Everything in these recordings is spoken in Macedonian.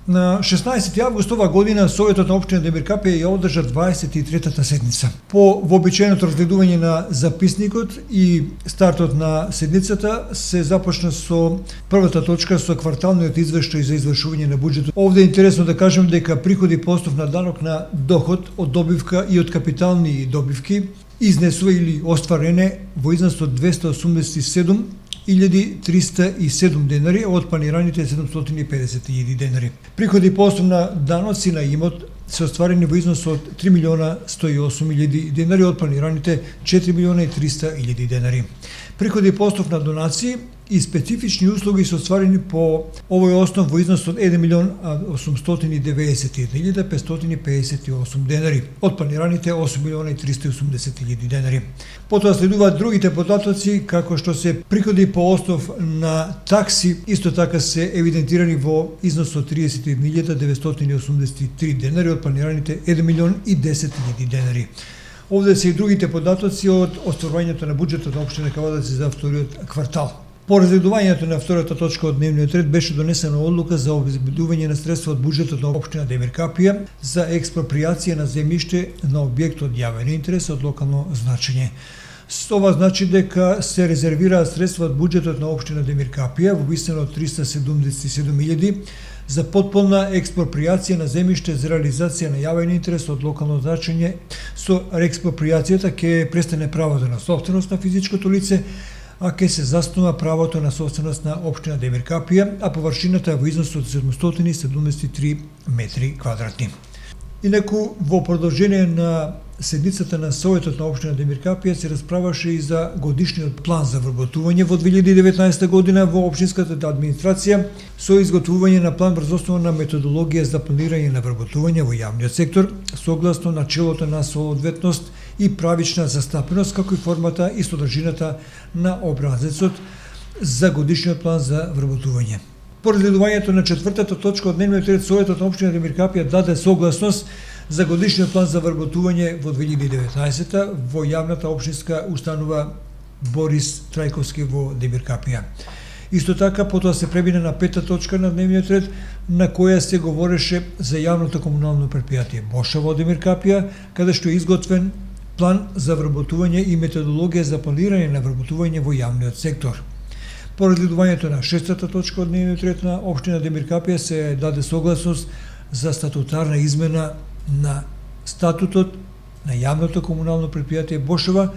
На 16. август ова година Советот на општина Демир Капија ја одржа 23-та седница. По вообичаеното разгледување на записникот и стартот на седницата се започна со првата точка со кварталниот извештај за извршување на буџетот. Овде е интересно да кажем дека приходи по основ на данок на доход од добивка и од капитални добивки изнесува или остварене во износ од 287.307 денари од планираните 750.000 денари. Приходи по основ на даноци на имот се остварени во износ од 3.108.000 денари од планираните 4.300.000 денари. Приходи по основ на донации и специфични услуги се остварени по овој основ во износ од 1.891.558 денари од планираните 8.380.000 денари. Потоа следуваат другите податоци, како што се приходи по основ на такси, исто така се евидентирани во износ од 31.983 денари од планираните 1.010.000 денари. Овде се и другите податоци од остварувањето на буџетот на општина Кавадаци за вториот квартал. По разгледувањето на втората точка од дневниот ред беше донесена одлука за обезбедување на средства од буџетот на општина Демир Капија за експроприација на земјиште на објект од јавен интерес од локално значење. Ова значи дека се резервираат средства од буџетот на општина Демир Капија во висина од 377.000 за потполна експроприација на земјиште за реализација на јавен интерес од локално значење. Со експроприацијата ќе престане правото на собственост на физичкото лице, а ќе се заснува правото на собственост на општина Демир Капија, а површината е во износ од 773 метри квадратни. Инаку, во продолжение на седницата на Советот на општина Демир Капија се расправаше и за годишниот план за вработување во 2019 година во општинската администрација со изготвување на план врз основа на методологија за планирање на вработување во јавниот сектор, согласно начелото на соодветност и правична застапеност, како и формата и содржината на образецот за годишниот план за вработување. По разгледувањето на четвртата точка од дневниот ред, Советот на општина Демир Капија даде согласност за годишниот план за вработување во 2019 во јавната општинска установа Борис Трајковски во Демир Капија. Исто така, потоа се премине на пета точка на дневниот ред, на која се говореше за јавното комунално предпријатие Бошево во Демир Капија, каде што е изготвен план за вработување и методологија за планирање на вработување во јавниот сектор. По разгледувањето на шестата точка од дневниот ред на општина Демир Капија се даде согласност за статутарна измена на статутот на јавното комунално предпријатие Бошева,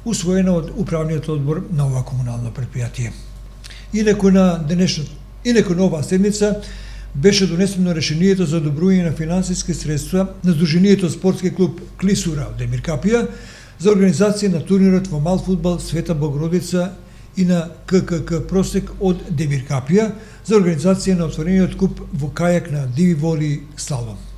усвоена од управниот одбор на ова комунално предпријатие. Инаку на оваа седница беше донесено решението за одобрување на финансиски средства на Сдруженијето спортски клуб Клисура од Демир Капија за организација на турнирот во мал фудбал Света Богородица и на ККК Просек од Демир Капија за организација на отворениот куп во кајак на Диви воли слалом.